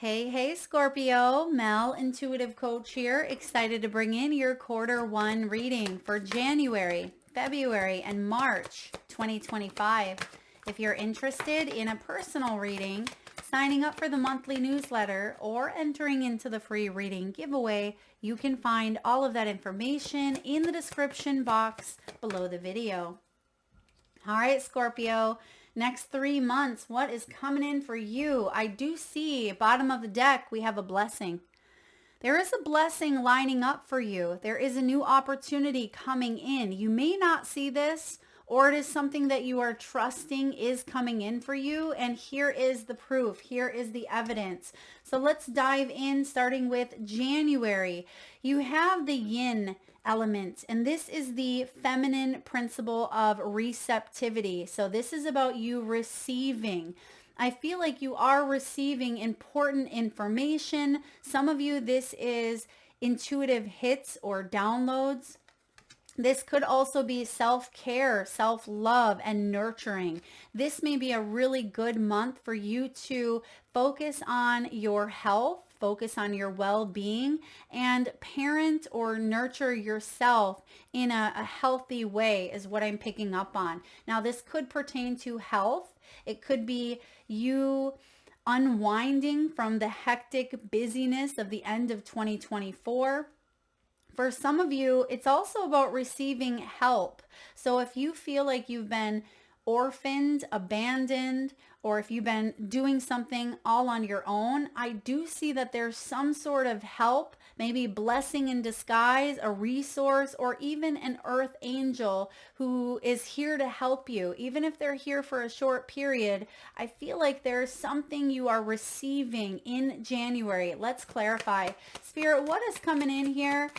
Hey, Scorpio, Mel, intuitive coach here. Excited to bring in your quarter one reading for January, February, and March 2025. If you're interested in a personal reading, signing up for the monthly newsletter, or entering into the free reading giveaway, you can find all of that information in the description box below the video. All right, Scorpio, next 3 months, what is coming in for you? I do see bottom of the deck, we have a blessing. There is a blessing lining up for you. There is a new opportunity coming in. You may not see this, or it is something that you are trusting is coming in for you. And here is the proof. Here is the evidence. So let's dive in, starting with January. You have the yin element, and this is the feminine principle of receptivity. So this is about you receiving. I feel like you are receiving important information. Some of you, this is intuitive hits or downloads. This could also be self-care, self-love, and nurturing. This may be a really good month for you to focus on your health, focus on your well-being, and parent or nurture yourself in a healthy way is what I'm picking up on. Now, this could pertain to health. It could be you unwinding from the hectic busyness of the end of 2024. For some of you, it's also about receiving help. So if you feel like you've been orphaned, abandoned, or if you've been doing something all on your own, I do see that there's some sort of help, maybe blessing in disguise, a resource, or even an earth angel who is here to help you. Even if they're here for a short period, I feel like there's something you are receiving in January. Let's clarify. Spirit, what is coming in here?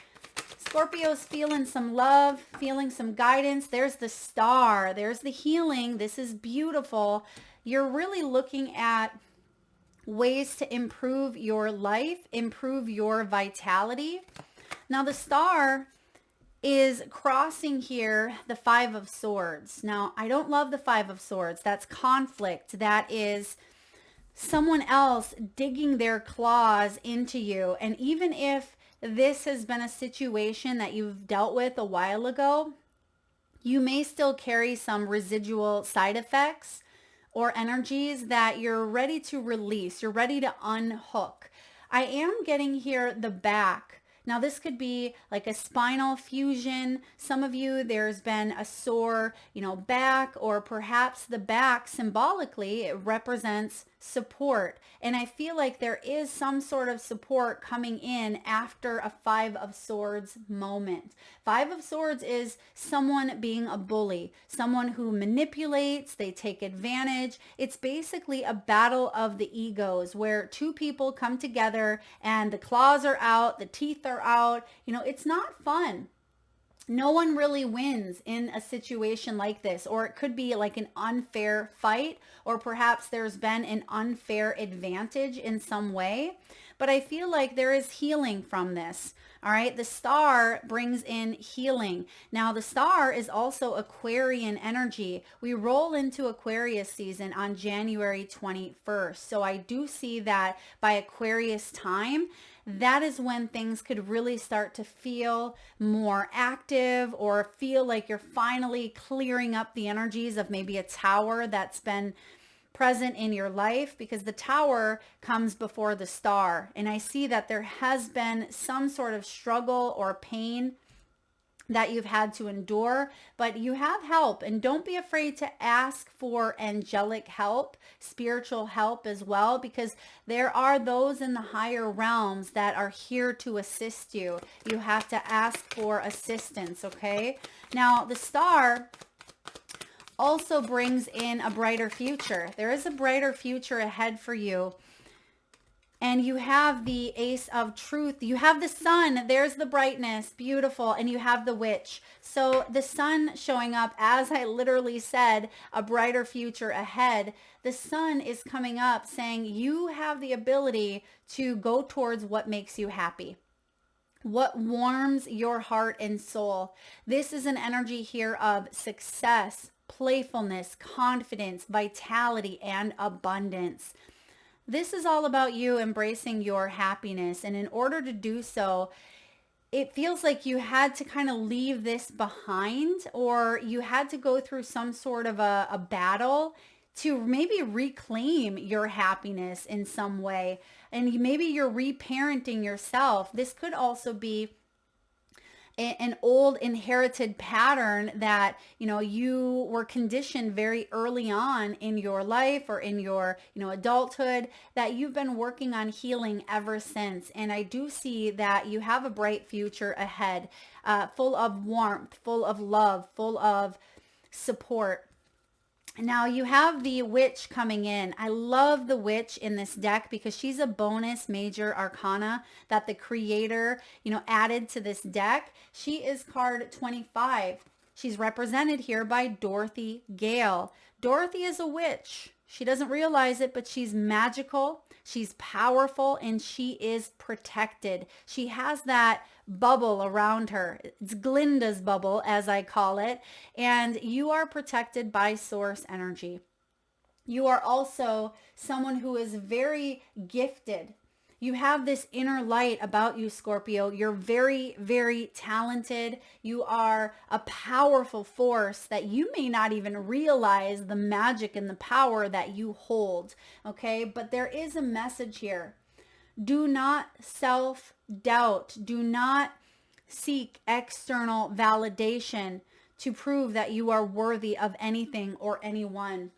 Scorpio's feeling some love, feeling some guidance. There's the star. There's the healing. This is beautiful. You're really looking at ways to improve your life, improve your vitality. Now, the star is crossing here the Five of Swords. Now, I don't love the Five of Swords. That's conflict. That is someone else digging their claws into you. And even if this has been a situation that you've dealt with a while ago, you may still carry some residual side effects or energies that you're ready to release. You're ready to unhook. I am getting here the back. Now, this could be like a spinal fusion. Some of you, there's been a sore, back, or perhaps the back symbolically, it represents support. And I feel like there is some sort of support coming in after a Five of Swords moment. Five of Swords is someone being a bully, someone who manipulates, they take advantage. It's basically a battle of the egos where two people come together and the claws are out, the teeth are out. It's not fun. No one really wins in a situation like this, or it could be like an unfair fight, or perhaps there's been an unfair advantage in some way. But I feel like there is healing from this. All right, the star brings in healing. Now, the star is also Aquarian energy. We roll into Aquarius season on January 21st. So I do see that by Aquarius time, that is when things could really start to feel more active, or feel like you're finally clearing up the energies of maybe a tower that's been present in your life, because the tower comes before the star. And I see that there has been some sort of struggle or pain that you've had to endure, but you have help. And don't be afraid to ask for angelic help, spiritual help as well, because there are those in the higher realms that are here to assist you. You have to ask for assistance, okay? Now, the star also brings in a brighter future. There is a brighter future ahead for you. And you have the Ace of Truth. You have the sun. There's the brightness. Beautiful. And you have the Witch. So the sun showing up, as I literally said, a brighter future ahead. The sun is coming up saying you have the ability to go towards what makes you happy, what warms your heart and soul. This is an energy here of success, playfulness, confidence, vitality, and abundance. This is all about you embracing your happiness. And in order to do so, it feels like you had to kind of leave this behind, or you had to go through some sort of a battle to maybe reclaim your happiness in some way. And maybe you're reparenting yourself. This could also be an old inherited pattern that, you were conditioned very early on in your life or in your, adulthood, that you've been working on healing ever since. And I do see that you have a bright future ahead, full of warmth, full of love, full of support. Now you have the witch coming in. I love the witch in this deck because she's a bonus major arcana that the creator, added to this deck. She is card 25. She's represented here by Dorothy Gale. Dorothy is a witch. She doesn't realize it, but she's magical. She's powerful, and she is protected. She has that bubble around her. It's Glinda's bubble, as I call it. And you are protected by source energy. You are also someone who is very gifted. You have this inner light about you, Scorpio. You're very, very talented. You are a powerful force that you may not even realize the magic and the power that you hold. Okay, but there is a message here. Do not self-doubt. Do not seek external validation to prove that you are worthy of anything or anyone.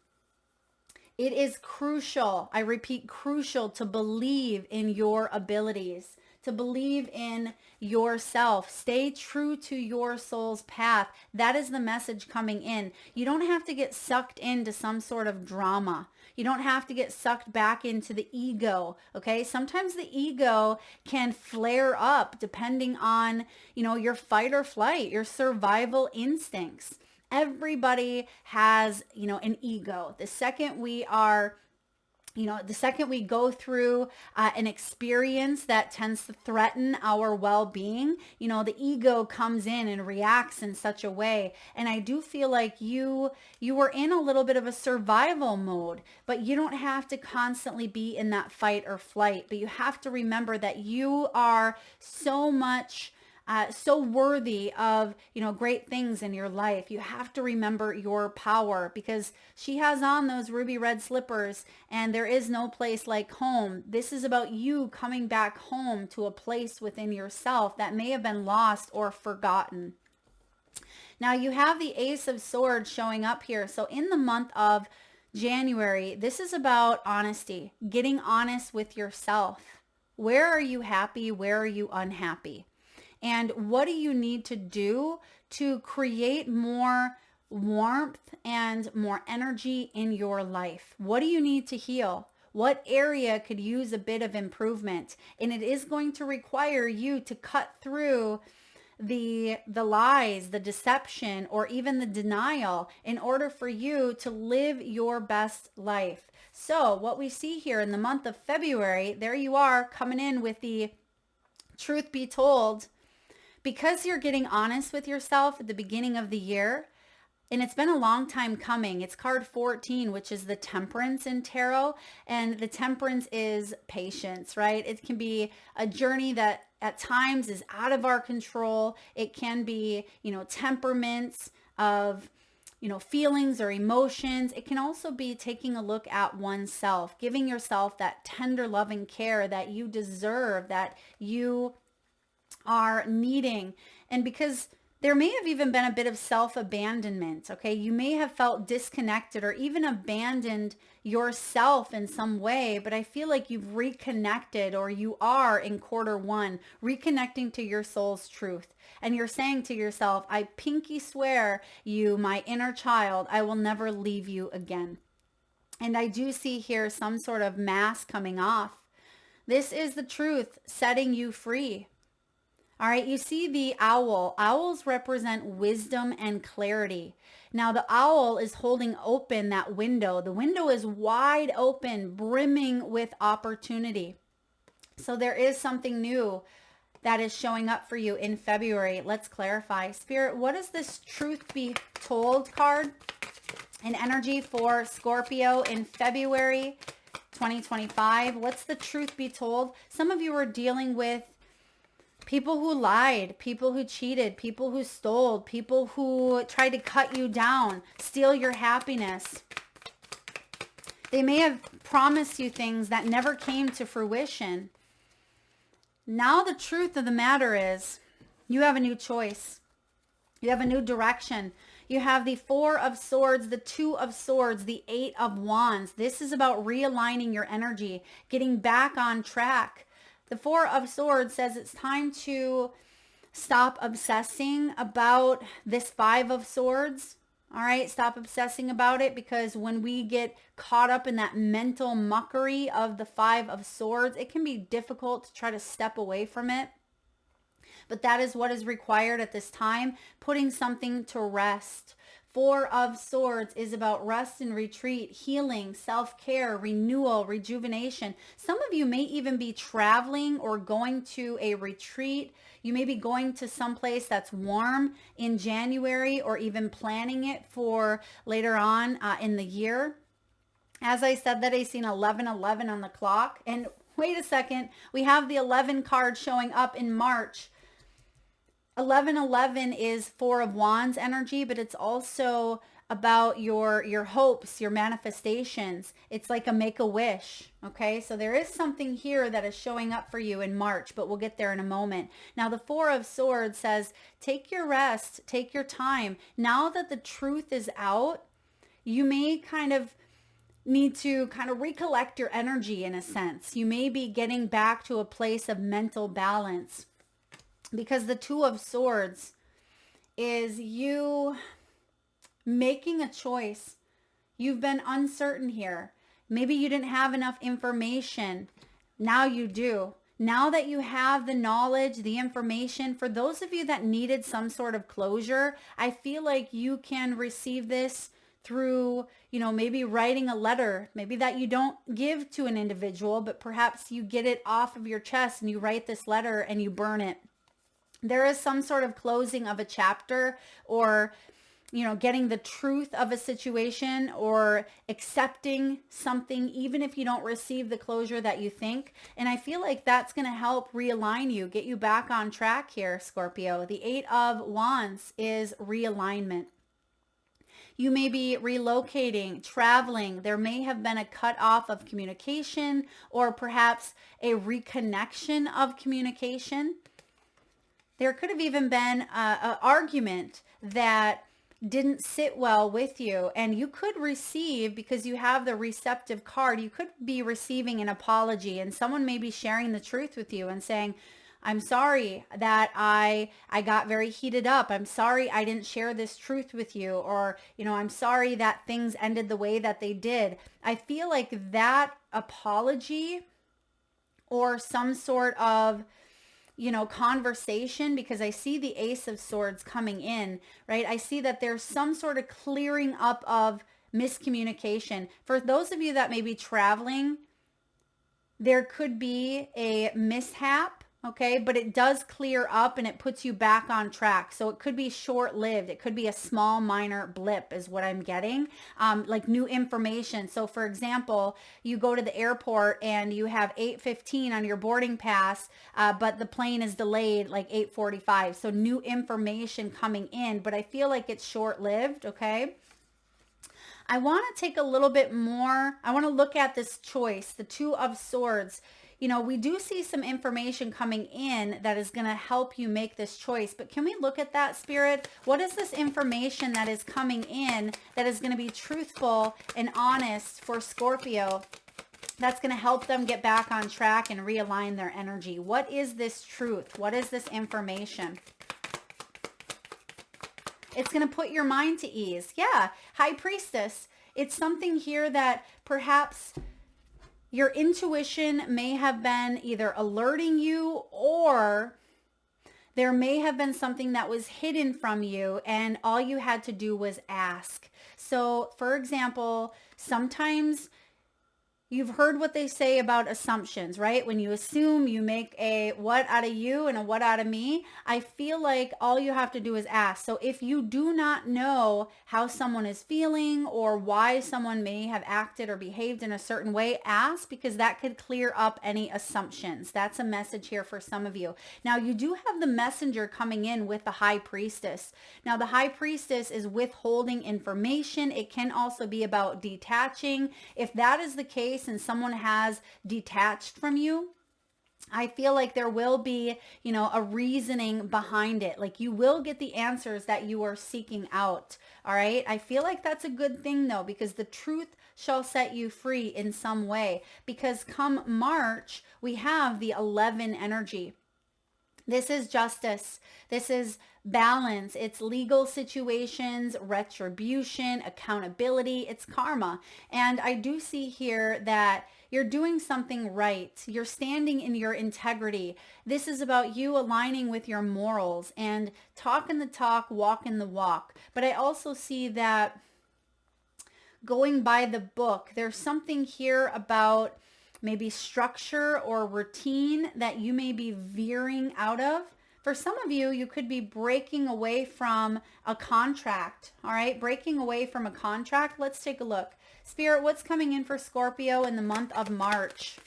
It is crucial, I repeat, crucial to believe in your abilities, to believe in yourself. Stay true to your soul's path. That is the message coming in. You don't have to get sucked into some sort of drama. You don't have to get sucked back into the ego, okay? Sometimes the ego can flare up depending on, your fight or flight, your survival instincts. Everybody has, an ego. The second we go through an experience that tends to threaten our well-being, the ego comes in and reacts in such a way. And I do feel like you were in a little bit of a survival mode, but you don't have to constantly be in that fight or flight. But you have to remember that you are so much so worthy of, great things in your life. You have to remember your power, because she has on those ruby red slippers and there is no place like home. This is about you coming back home to a place within yourself that may have been lost or forgotten. Now you have the Ace of Swords showing up here. So in the month of January, this is about honesty, getting honest with yourself. Where are you happy? Where are you unhappy? And what do you need to do to create more warmth and more energy in your life? What do you need to heal? What area could use a bit of improvement? And it is going to require you to cut through the lies, the deception, or even the denial in order for you to live your best life. So what we see here in the month of February, there you are coming in with the truth be told. Because you're getting honest with yourself at the beginning of the year, and it's been a long time coming. It's card 14, which is the Temperance in tarot. And the Temperance is patience, right? It can be a journey that at times is out of our control. It can be, temperaments of, feelings or emotions. It can also be taking a look at oneself, giving yourself that tender, loving care that you deserve, that you are needing. And because there may have even been a bit of self-abandonment, okay? You may have felt disconnected or even abandoned yourself in some way, but I feel like you've reconnected, or you are in quarter one, reconnecting to your soul's truth. And you're saying to yourself, I pinky swear you, my inner child, I will never leave you again. And I do see here some sort of mask coming off. This is the truth setting you free. All right, you see the owl. Owls represent wisdom and clarity. Now the owl is holding open that window. The window is wide open, brimming with opportunity. So there is something new that is showing up for you in February. Let's clarify. Spirit, what is this truth be told card and energy for Scorpio in February 2025. Let's the truth be told. Some of you are dealing with people who lied, people who cheated, people who stole, people who tried to cut you down, steal your happiness. They may have promised you things that never came to fruition. Now the truth of the matter is you have a new choice. You have a new direction. You have the Four of Swords, the Two of Swords, the Eight of Wands. This is about realigning your energy, getting back on track. The Four of Swords says it's time to stop obsessing about this Five of Swords. All right, stop obsessing about it, because when we get caught up in that mental muckery of the Five of Swords, it can be difficult to try to step away from it. But that is what is required at this time, putting something to rest. Four of Swords is about rest and retreat, healing, self-care, renewal, rejuvenation. Some of you may even be traveling or going to a retreat. You may be going to some place that's warm in January, or even planning it for later on in the year. As I said that, I seen 11:11 on the clock. And wait a second, we have the 11 card showing up in March. 11:11 is Four of Wands energy, but it's also about your hopes, your manifestations. It's like a make-a-wish, okay? So there is something here that is showing up for you in March, but we'll get there in a moment. Now, the Four of Swords says, take your rest, take your time. Now that the truth is out, you may kind of need to kind of recollect your energy in a sense. You may be getting back to a place of mental balance. Because the Two of Swords is you making a choice. You've been uncertain here. Maybe you didn't have enough information. Now you do. Now that you have the knowledge, the information, for those of you that needed some sort of closure, I feel like you can receive this through, maybe writing a letter, maybe that you don't give to an individual, but perhaps you get it off of your chest and you write this letter and you burn it. There is some sort of closing of a chapter, or, getting the truth of a situation, or accepting something, even if you don't receive the closure that you think. And I feel like that's going to help realign you, get you back on track here, Scorpio. The Eight of Wands is realignment. You may be relocating, traveling. There may have been a cut off of communication, or perhaps a reconnection of communication. There could have even been an argument that didn't sit well with you, and you could receive, because you have the receptive card, you could be receiving an apology, and someone may be sharing the truth with you and saying, I'm sorry that I got very heated up. I'm sorry I didn't share this truth with you, or, I'm sorry that things ended the way that they did. I feel like that apology, or some sort of conversation, because I see the Ace of Swords coming in, right? I see that there's some sort of clearing up of miscommunication. For those of you that may be traveling, there could be a mishap, okay? But it does clear up and it puts you back on track. So it could be short-lived. It could be a small minor blip is what I'm getting, like new information. So for example, you go to the airport and you have 8:15 on your boarding pass, but the plane is delayed like 8:45. So new information coming in, but I feel like it's short-lived, okay? I want to take a little bit more. I want to look at this choice, the Two of Swords. We do see some information coming in that is going to help you make this choice. But can we look at that, Spirit? What is this information that is coming in that is going to be truthful and honest for Scorpio, that's going to help them get back on track and realign their energy? What is this truth? What is this information? It's going to put your mind to ease. Yeah, High Priestess. It's something here that perhaps your intuition may have been either alerting you, or there may have been something that was hidden from you and all you had to do was ask. So for example, sometimes You've heard what they say about assumptions, right? When you assume, you make a what out of you and a what out of me. I feel like all you have to do is ask. So if you do not know how someone is feeling or why someone may have acted or behaved in a certain way, ask, because that could clear up any assumptions. That's a message here for some of you. Now, you do have the messenger coming in with the high priestess. Now, the high priestess is withholding information. It can also be about detaching. If that is the case, and someone has detached from you, I feel like there will be, a reasoning behind it. Like you will get the answers that you are seeking out. All right. I feel like that's a good thing though, because the truth shall set you free in some way. Because come March, we have the 11 energy. This is justice. This is balance. It's legal situations, retribution, accountability. It's karma. And I do see here that you're doing something right. You're standing in your integrity. This is about you aligning with your morals and talking the talk, walking the walk. But I also see that going by the book, there's something here about maybe structure or routine that you may be veering out of. For some of you, you could be breaking away from a contract, all right? Breaking away from a contract. Let's take a look. Spirit, what's coming in for Scorpio in the month of March?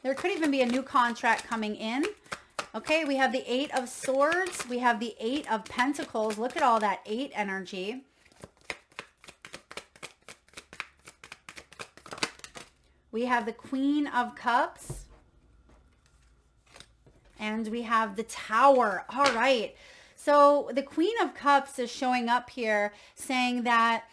There could even be a new contract coming in. Okay, we have the 8 of Swords. We have the 8 of Pentacles. Look at all that 8 energy. We have the Queen of Cups. And we have the Tower. All right. So the Queen of Cups is showing up here saying that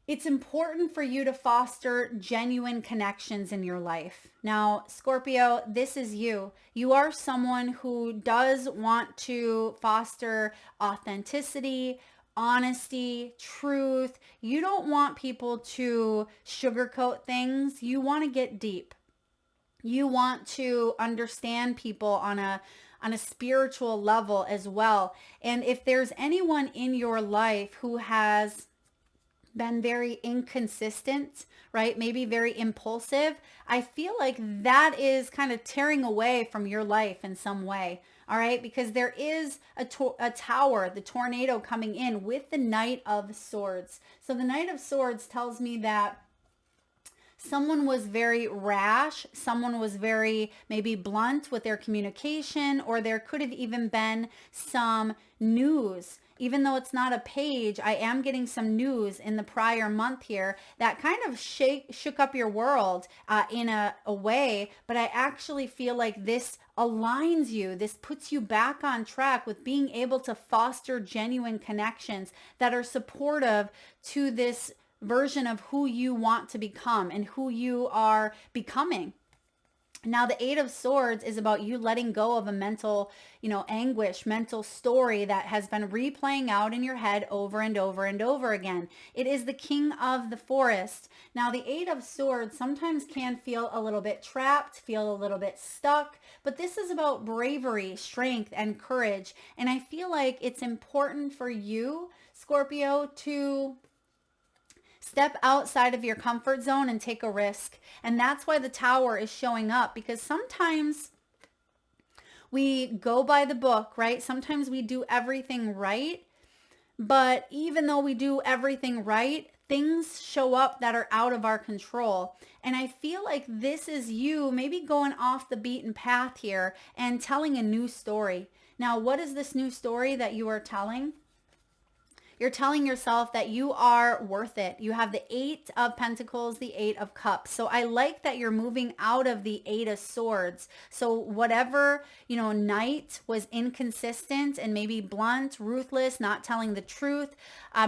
it's important for you to foster genuine connections in your life. Now, Scorpio, this is you. You are someone who does want to foster authenticity, honesty, truth. You don't want people to sugarcoat things. You want to get deep. You want to understand people on a spiritual level as well. And if there's anyone in your life who has been very inconsistent, right? Maybe very impulsive, I feel like that is kind of tearing away from your life in some way. All right, because there is a tower, the tornado coming in with the Knight of Swords. So the Knight of Swords tells me that someone was very rash, someone was very maybe blunt with their communication, or there could have even been some news. Even though it's not a page, I am getting some news in the prior month here that kind of shook up your world in a way, but I actually feel like this aligns you. This puts you back on track with being able to foster genuine connections that are supportive to this version of who you want to become and who you are becoming. Now, the 8 of Swords is about you letting go of a mental, anguish, mental story that has been replaying out in your head over and over and over again. It is the King of the Forest. Now, the 8 of Swords sometimes can feel a little bit trapped, feel a little bit stuck, but this is about bravery, strength, and courage. And I feel like it's important for you, Scorpio, to step outside of your comfort zone and take a risk. And that's why the Tower is showing up, because sometimes we go by the book, right? Sometimes we do everything right. But even though we do everything right, things show up that are out of our control. And I feel like this is you maybe going off the beaten path here and telling a new story. Now, what is this new story that you are telling? You're telling yourself that you are worth it. You have the 8 of Pentacles, the 8 of Cups. So I like that you're moving out of the 8 of Swords. So whatever, Knight was inconsistent and maybe blunt, ruthless, not telling the truth,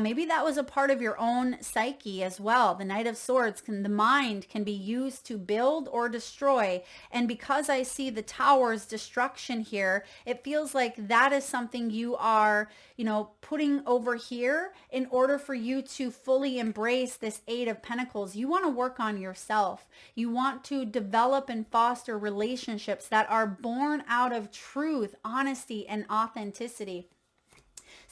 maybe that was a part of your own psyche as well. The Knight of Swords, the mind can be used to build or destroy. And because I see the Tower's destruction here, it feels like that is something you are, putting over here in order for you to fully embrace this 8 of Pentacles. You want to work on yourself. You want to develop and foster relationships that are born out of truth, honesty, and authenticity.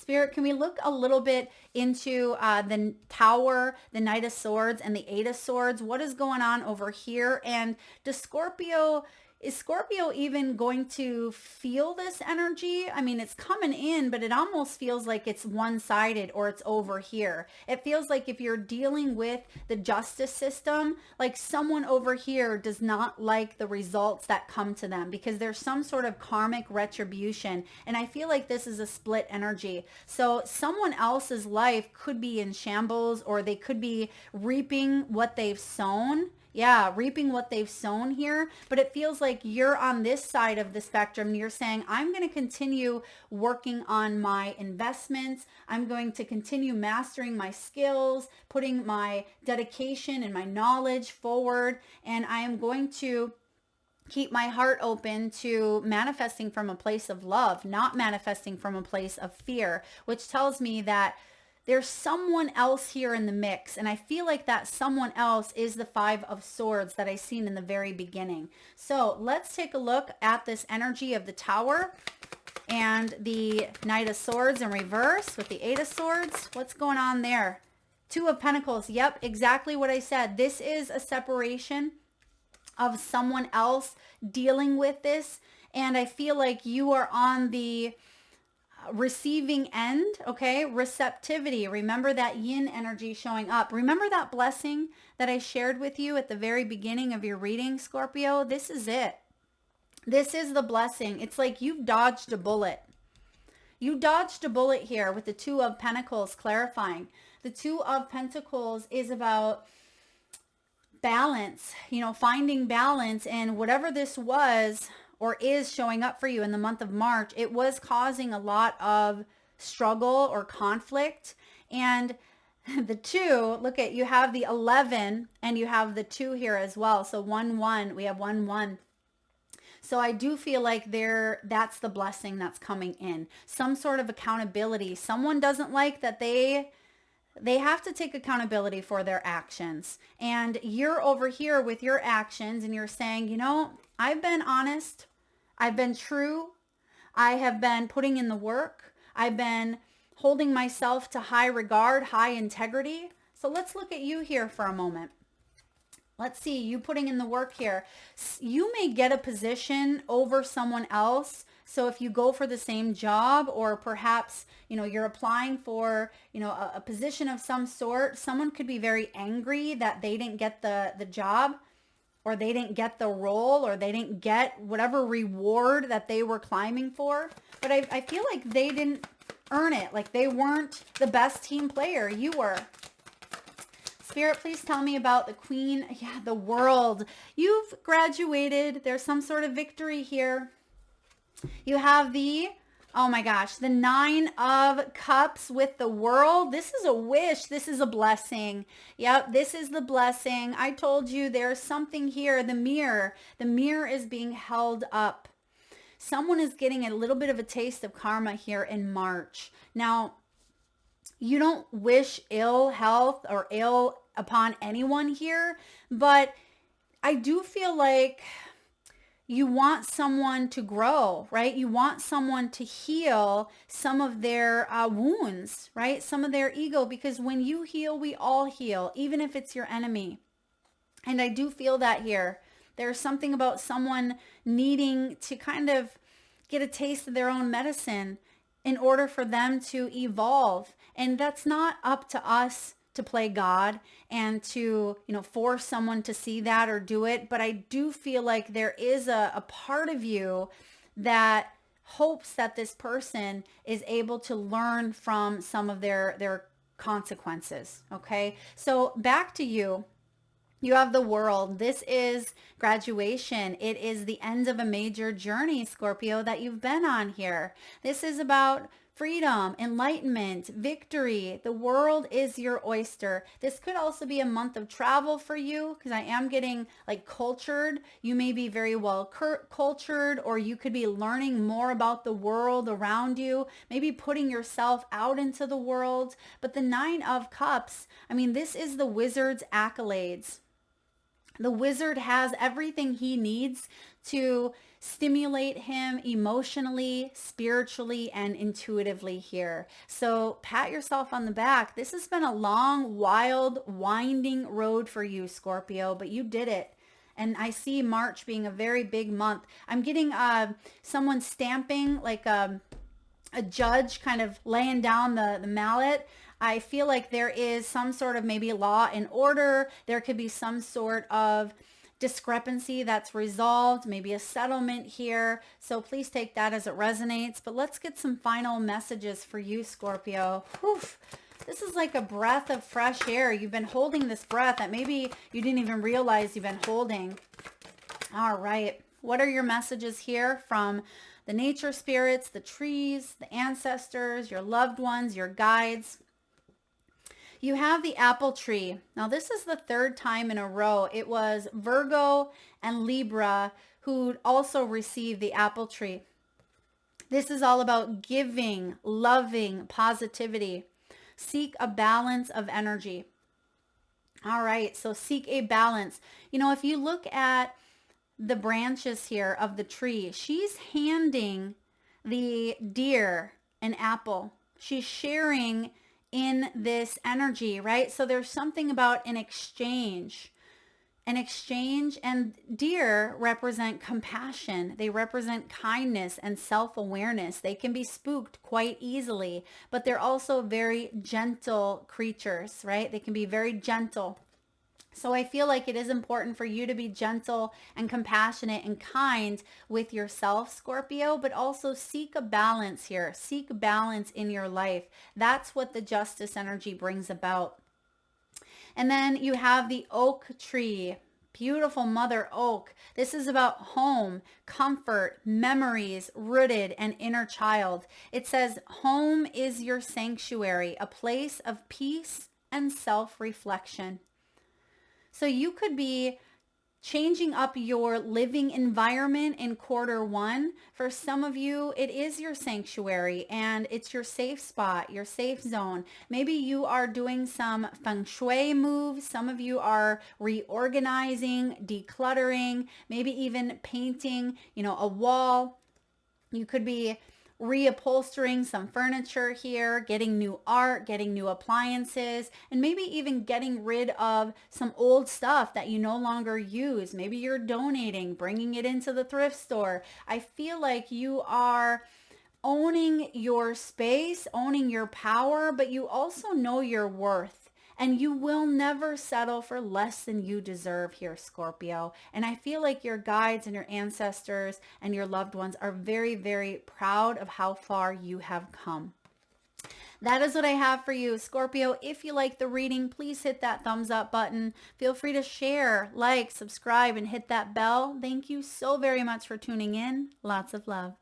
Spirit, can we look a little bit into the Tower, the Knight of Swords, and the Eight of Swords? What is going on over here? And is Scorpio even going to feel this energy? I mean, it's coming in, but it almost feels like it's one-sided or it's over here. It feels like if you're dealing with the justice system, like someone over here does not like the results that come to them because there's some sort of karmic retribution. And I feel like this is a split energy. So someone else's life could be in shambles, or they could be reaping what they've sown. Yeah, reaping what they've sown here. But it feels like you're on this side of the spectrum. You're saying, I'm going to continue working on my investments. I'm going to continue mastering my skills, putting my dedication and my knowledge forward. And I am going to keep my heart open to manifesting from a place of love, not manifesting from a place of fear, which tells me that there's someone else here in the mix. And I feel like that someone else is the Five of Swords that I seen in the very beginning. So let's take a look at this energy of the Tower and the Knight of Swords in reverse with the Eight of Swords. What's going on there? Two of Pentacles. Yep, exactly what I said. This is a separation of someone else dealing with this. And I feel like you are on the receiving end, okay? Receptivity. Remember that yin energy showing up. Remember that blessing that I shared with you at the very beginning of your reading, Scorpio? This is it. This is the blessing. It's like you've dodged a bullet. You dodged a bullet here with the Two of Pentacles clarifying. The Two of Pentacles is about balance, finding balance, and whatever this was or is showing up for you in the month of March, it was causing a lot of struggle or conflict. And the two, look at, you have the 11 and you have the 2 here as well. So 1, 1, we have 1, 1. So I do feel like that's the blessing that's coming in. Some sort of accountability. Someone doesn't like that they have to take accountability for their actions. And you're over here with your actions and you're saying, I've been honest. I've been true. I have been putting in the work. I've been holding myself to high regard, high integrity. So let's look at you here for a moment. Let's see, you putting in the work here. You may get a position over someone else. So if you go for the same job, or perhaps, you're applying for, a position of some sort, someone could be very angry that they didn't get the job, or they didn't get the role, or they didn't get whatever reward that they were climbing for. But I feel like they didn't earn it. Like they weren't the best team player. You were. Spirit, please tell me about the Queen. Yeah, the World. You've graduated. There's some sort of victory here. You have oh my gosh, the 9 of Cups with the World. This is a wish. This is a blessing. Yep, this is the blessing. I told you there's something here. The mirror. The mirror is being held up. Someone is getting a little bit of a taste of karma here in March. Now, you don't wish ill health or ill upon anyone here, but I do feel like you want someone to grow, right? You want someone to heal some of their wounds, right? Some of their ego, because when you heal, we all heal, even if it's your enemy. And I do feel that here. There's something about someone needing to kind of get a taste of their own medicine in order for them to evolve. And that's not up to us to play God and to, force someone to see that or do it. But I do feel like there is a part of you that hopes that this person is able to learn from some of their consequences. Okay. So back to you. You have the World. This is graduation. It is the end of a major journey, Scorpio, that you've been on here. This is about freedom, enlightenment, victory. The world is your oyster. This could also be a month of travel for you, because I am getting like cultured. You may be very well cultured, or you could be learning more about the world around you, maybe putting yourself out into the world. But the 9 of Cups, I mean, this is the Wizard's accolades. The wizard has everything he needs to stimulate him emotionally, spiritually, and intuitively here. So pat yourself on the back. This has been a long, wild, winding road for you, Scorpio, but you did it. And I see March being a very big month. I'm getting someone stamping, like a judge kind of laying down the mallet. I feel like there is some sort of maybe law and order. There could be some sort of discrepancy that's resolved, maybe a settlement here. So please take that as it resonates. But let's get some final messages for you, Scorpio. Whew. This is like a breath of fresh air. You've been holding this breath that maybe you didn't even realize you've been holding. All right. What are your messages here from the nature spirits, the trees, the ancestors, your loved ones, your guides? You have the apple tree. Now, this is the third time in a row. It was Virgo and Libra who also received the apple tree. This is all about giving, loving, positivity. Seek a balance of energy. All right, so seek a balance. You know, if you look at the branches here of the tree, she's handing the deer an apple. She's sharing in this energy, right? So there's something about an exchange, and deer represent compassion. They represent kindness and self-awareness. They can be spooked quite easily, but they're also very gentle creatures, right? They can be very gentle. So I feel like it is important for you to be gentle and compassionate and kind with yourself, Scorpio, but also seek a balance here. Seek balance in your life. That's what the justice energy brings about. And then you have the oak tree. Beautiful mother oak. This is about home, comfort, memories, rooted and inner child. It says home is your sanctuary, a place of peace and self-reflection. So you could be changing up your living environment in Q1. For some of you, it is your sanctuary and it's your safe spot, your safe zone. Maybe you are doing some feng shui moves. Some of you are reorganizing, decluttering, maybe even painting, a wall. You could be reupholstering some furniture here, getting new art, getting new appliances, and maybe even getting rid of some old stuff that you no longer use. Maybe you're donating, bringing it into the thrift store. I feel like you are owning your space, owning your power, but you also know your worth. And you will never settle for less than you deserve here, Scorpio. And I feel like your guides and your ancestors and your loved ones are very, very proud of how far you have come. That is what I have for you, Scorpio. If you like the reading, please hit that thumbs up button. Feel free to share, like, subscribe, and hit that bell. Thank you so very much for tuning in. Lots of love.